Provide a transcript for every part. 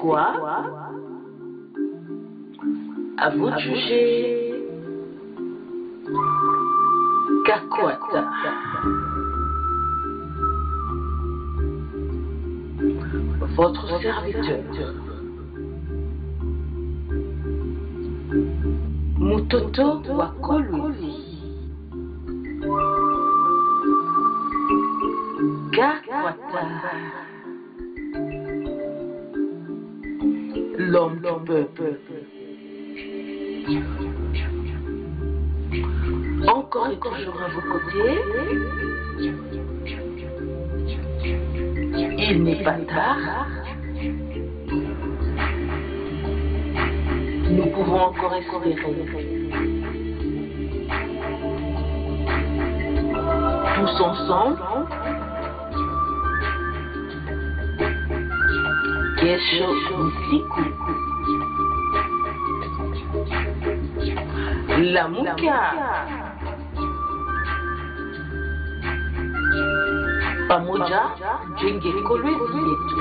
quoi? À vous de juger. Kakwata. Votre serviteur. Mutoto Wakolwezi. Kakwata. L'homme du peuple. Encore et toujours à vos côtés. Il n'est pas tard. Nous pouvons encore espérer. Tous ensemble. Kesho Usiku. Lamuka. Pamoja jenge Kolwezi yetu.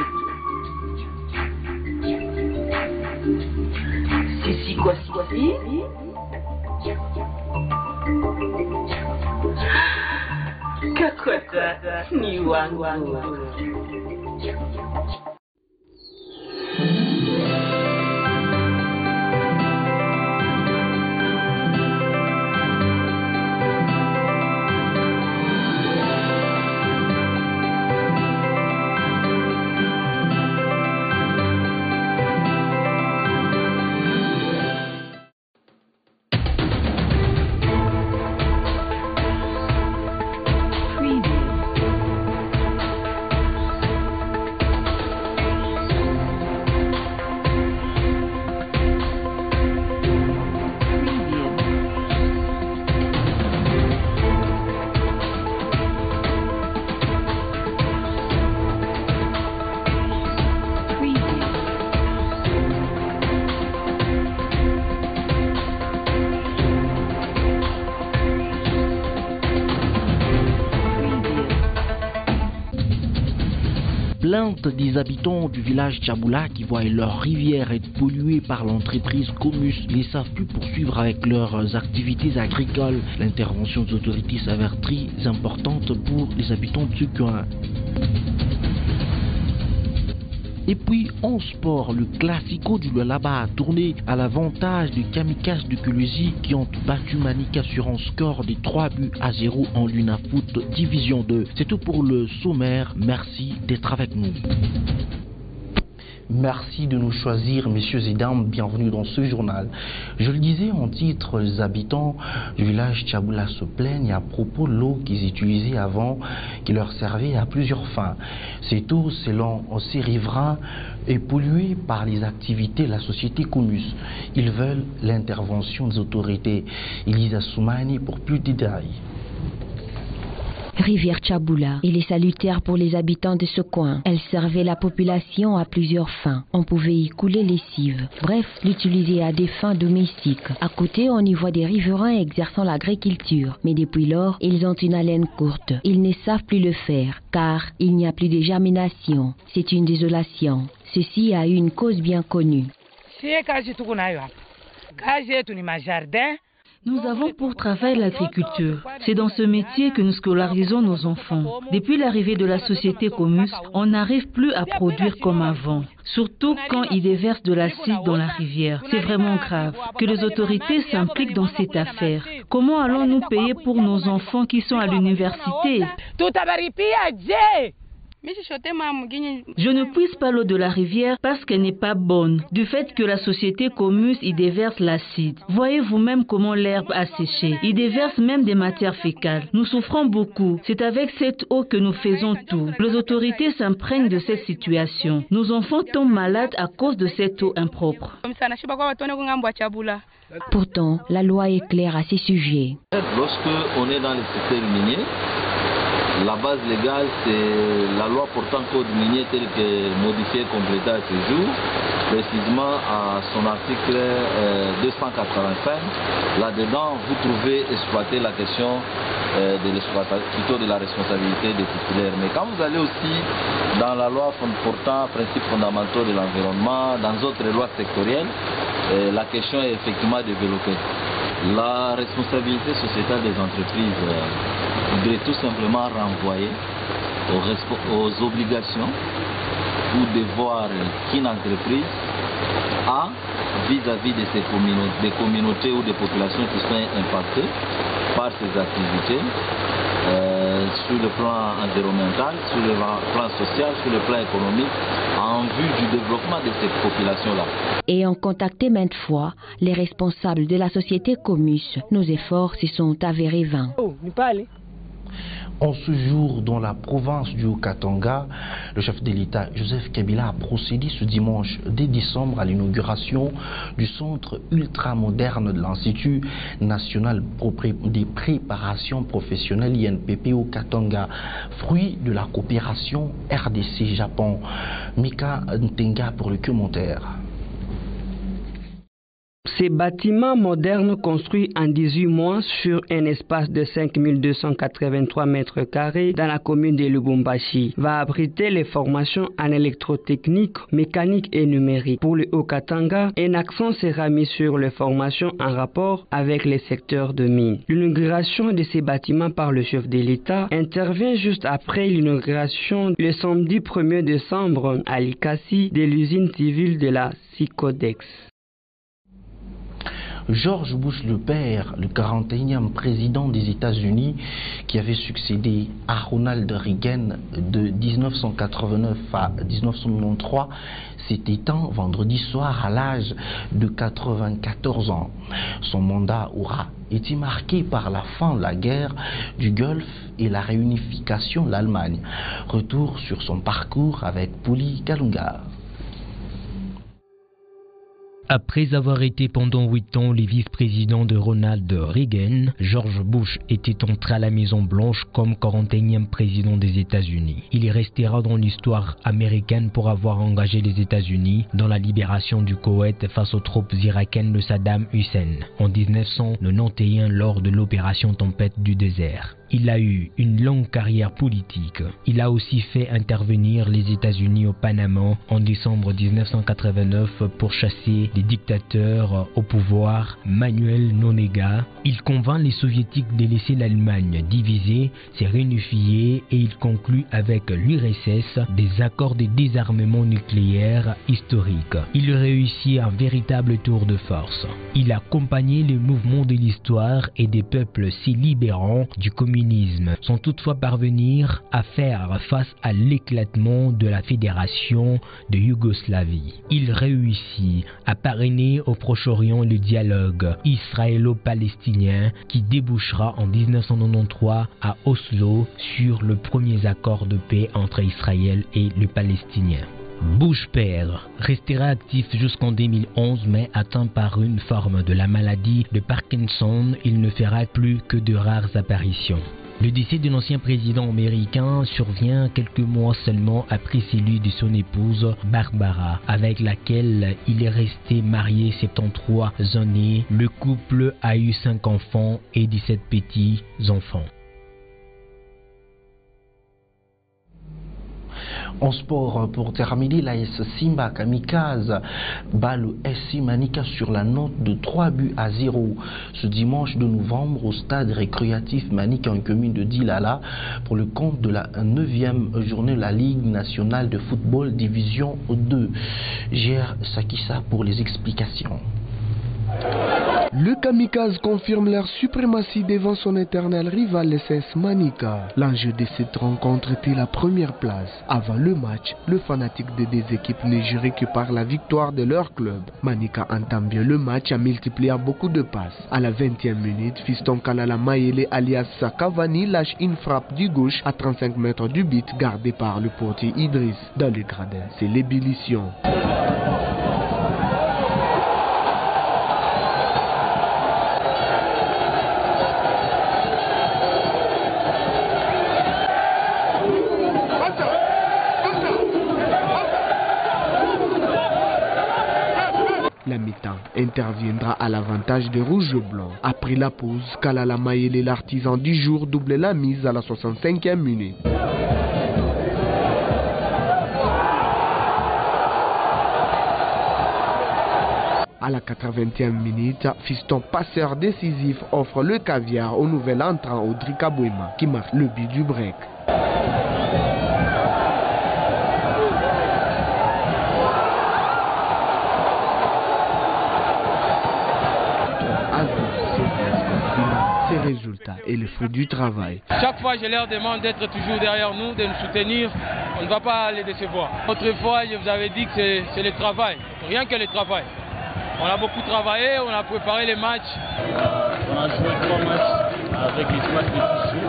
Sisi kwa sisi. Kakwata ni wangu. Plainte des habitants du village Tchaboula qui voient leur rivière être polluée par l'entreprise Comus. Ils ne savent plus poursuivre avec leurs activités agricoles. L'intervention des autorités s'avère très importante pour les habitants de ce coin. Et puis en sport, le classico du Lualaba a tourné à l'avantage des Kamikazes de Kolwezi qui ont battu Manika sur un score de 3-0 en Luna Foot Division 2. C'est tout pour le sommaire. Merci d'être avec nous. Merci de nous choisir, messieurs et dames. Bienvenue dans ce journal. Je le disais en titre, les habitants du village Tchaboula se plaignent à propos de l'eau qu'ils utilisaient avant, qui leur servait à plusieurs fins. Cette eau, selon ces riverains, est polluée par les activités de la société Comus. Ils veulent l'intervention des autorités. Elisa Soumani pour plus de détails. Rivière Tchaboula, elle est salutaire pour les habitants de ce coin. Elle servait la population à plusieurs fins. On pouvait y couler lessive. Bref, l'utiliser à des fins domestiques. À côté, on y voit des riverains exerçant l'agriculture. Mais depuis lors, ils ont une haleine courte. Ils ne savent plus le faire, car il n'y a plus de germination. C'est une désolation. Ceci a une cause bien connue. Nous avons pour travail l'agriculture. C'est dans ce métier que nous scolarisons nos enfants. Depuis l'arrivée de la société Comus, on n'arrive plus à produire comme avant. Surtout quand ils déversent de l'acide dans la rivière. C'est vraiment grave que les autorités s'impliquent dans cette affaire. Comment allons-nous payer pour nos enfants qui sont à l'université? Je ne puise pas l'eau de la rivière parce qu'elle n'est pas bonne, du fait que la société Comus y déverse l'acide. Voyez vous-même comment l'herbe a séché. Il déverse même des matières fécales. Nous souffrons beaucoup. C'est avec cette eau que nous faisons tout. Les autorités s'imprègnent de cette situation. Nos enfants tombent malades à cause de cette eau impropre. Pourtant, la loi est claire à ces sujets. Lorsque on est dans le secteur minier, la base légale, c'est la loi portant code minier telle que modifiée et complétée à ce jour. précisément à son article 285. Là-dedans, vous trouvez exploiter la question plutôt de la responsabilité des titulaires. Mais quand vous allez aussi dans la loi portant principes fondamentaux de l'environnement, dans d'autres lois sectorielles, la question est effectivement développée. La responsabilité sociétale des entreprises voudrait tout simplement renvoyer aux obligations ou devoirs qu'une entreprise a vis-à-vis de des communautés ou des populations qui sont impactées par ces activités sur le plan environnemental, sur le plan social, sur le plan économique, en vue du développement de ces populations-là. Ayant contacté maintes fois les responsables de la société Comus, nos efforts se sont avérés vains. En ce jour, dans la province du Haut-Katanga, le chef de l'État, Joseph Kabila, a procédé ce dimanche 10 décembre à l'inauguration du centre ultramoderne de l'Institut national des préparations professionnelles INPP au Katanga, fruit de la coopération RDC-Japon. Mika Ntenga pour le commentaire. Ces bâtiments modernes construits en 18 mois sur un espace de 5283 mètres carrés dans la commune de Lubumbashi va abriter les formations en électrotechnique, mécanique et numérique. Pour le Haut-Katanga, un accent sera mis sur les formations en rapport avec les secteurs de mines. L'inauguration de ces bâtiments par le chef de l'État intervient juste après l'inauguration le samedi 1er décembre à Likasi de l'usine civile de la Sicodex. George Bush le père, le 41e président des États-Unis, qui avait succédé à Ronald Reagan de 1989 à 1993, s'est éteint vendredi soir à l'âge de 94 ans. Son mandat aura été marqué par la fin de la guerre du Golfe et la réunification de l'Allemagne. Retour sur son parcours avec Pouli Kalunga. Après avoir été pendant 8 ans le vice-président de Ronald Reagan, George Bush était entré à la Maison-Blanche comme 41e président des États-Unis. Il restera dans l'histoire américaine pour avoir engagé les États-Unis dans la libération du Koweït face aux troupes irakiennes de Saddam Hussein en 1991 lors de l'opération Tempête du désert. Il a eu une longue carrière politique. Il a aussi fait intervenir les États-Unis au Panama en décembre 1989 pour chasser les dictateurs au pouvoir, Manuel Noriega. Il convainc les soviétiques de laisser l'Allemagne divisée, se réunifier et il conclut avec l'URSS des accords de désarmement nucléaire historiques. Il réussit un véritable tour de force. Il a accompagné le mouvement de l'histoire et des peuples si libérants du communisme sans toutefois parvenir à faire face à l'éclatement de la fédération de Yougoslavie. Il réussit à parrainer au Proche-Orient le dialogue israélo-palestinien qui débouchera en 1993 à Oslo sur le premier accord de paix entre Israël et les Palestiniens. Bush père restera actif jusqu'en 2011 mais atteint par une forme de la maladie de Parkinson, il ne fera plus que de rares apparitions. Le décès de l'ancien président américain survient quelques mois seulement après celui de son épouse Barbara, avec laquelle il est resté marié 73 années. Le couple a eu 5 enfants et 17 petits-enfants. En sport, pour terminer, l'AS Simba Kamikaze bat le SC Manika sur la note de 3-0 ce dimanche de novembre au stade récréatif Manika en commune de Dilala pour le compte de la 9e journée de la Ligue nationale de football division 2. Gère Sakissa pour les explications. Le Kamikaze confirme leur suprématie devant son éternel rival SS Manika. L'enjeu de cette rencontre était la première place. Avant le match, le fanatique des deux équipes ne jurait que par la victoire de leur club. Manika entame bien le match en multipliant beaucoup de passes. À la 20e minute, Fiston Kalala Mayele alias Sakavani lâche une frappe du gauche à 35 mètres du but gardé par le portier Idriss. Dans le gradin, c'est l'ébullition. La mi-temps interviendra à l'avantage des rouges-blancs. Après la pause, Kalala Mayele, l'artisan du jour, double la mise à la 65e minute. À la 80e minute, Fiston passeur décisif offre le caviar au nouvel entrant Audrey Kabouema qui marque le but du break. Ces résultats et le fruit du travail. Chaque fois, je leur demande d'être toujours derrière nous, de nous soutenir. On ne va pas les décevoir. Autrefois, je vous avais dit que c'est le travail, rien que le travail. On a beaucoup travaillé, on a préparé les matchs. On a joué 3 matchs avec les matchs de Tissou.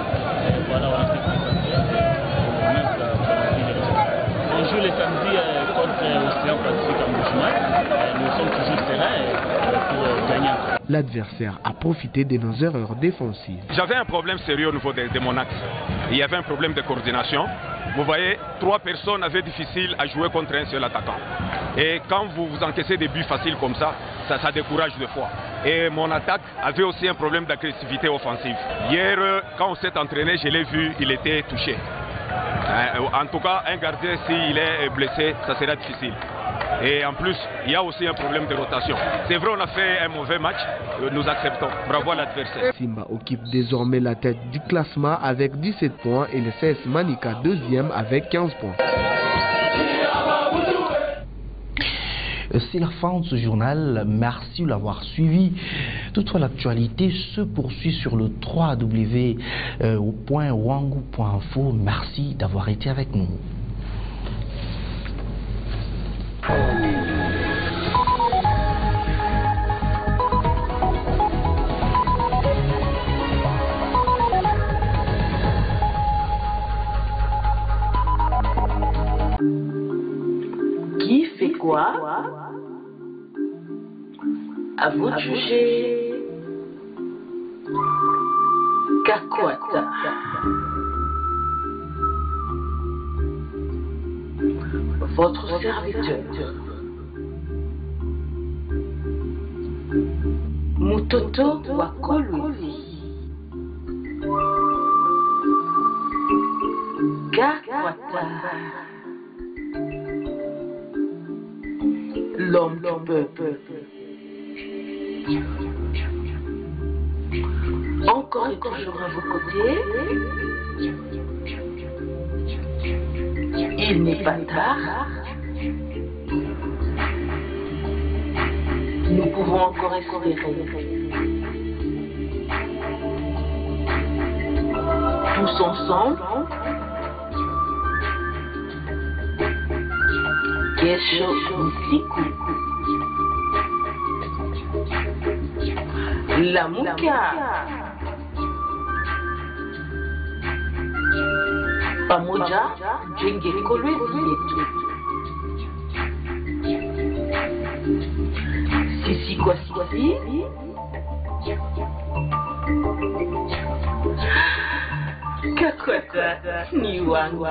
Voilà, on a fait on joue les samedis contre Océan Pacifique en Bushman. Nous sommes toujours terrain pour gagner. L'adversaire a profité de nos erreurs défensives. J'avais un problème sérieux au niveau de mon axe. Il y avait un problème de coordination. Vous voyez, 3 personnes avaient difficile à jouer contre un seul attaquant. Et quand vous encaissez des buts faciles comme ça, ça décourage de fois. Et mon attaque avait aussi un problème d'agressivité offensive. Hier, quand on s'est entraîné, je l'ai vu, il était touché. En tout cas, un gardien, s'il est blessé, ça sera difficile. Et en plus, il y a aussi un problème de rotation. C'est vrai, on a fait un mauvais match, nous acceptons. Bravo à l'adversaire. Simba occupe désormais la tête du classement avec 17 points et le CS Manika deuxième avec 15 points. C'est la fin de ce journal. Merci de l'avoir suivi. Toutefois, l'actualité se poursuit sur le www.wangu.info. Merci d'avoir été avec nous. Qui fait quoi? À vous de juger. Kakwata. Votre serviteur. Mutoto Wakolwezi. Kakwata. L'homme du peuple. Encore et toujours à vos côtés. Il n'est pas tard. Nous pouvons encore espérer. Tous ensemble. Kesho usiku. Lamuka. Pamoja jenge kolwezi yetu. Sisi kwa sisi. Kakwata ni wangu.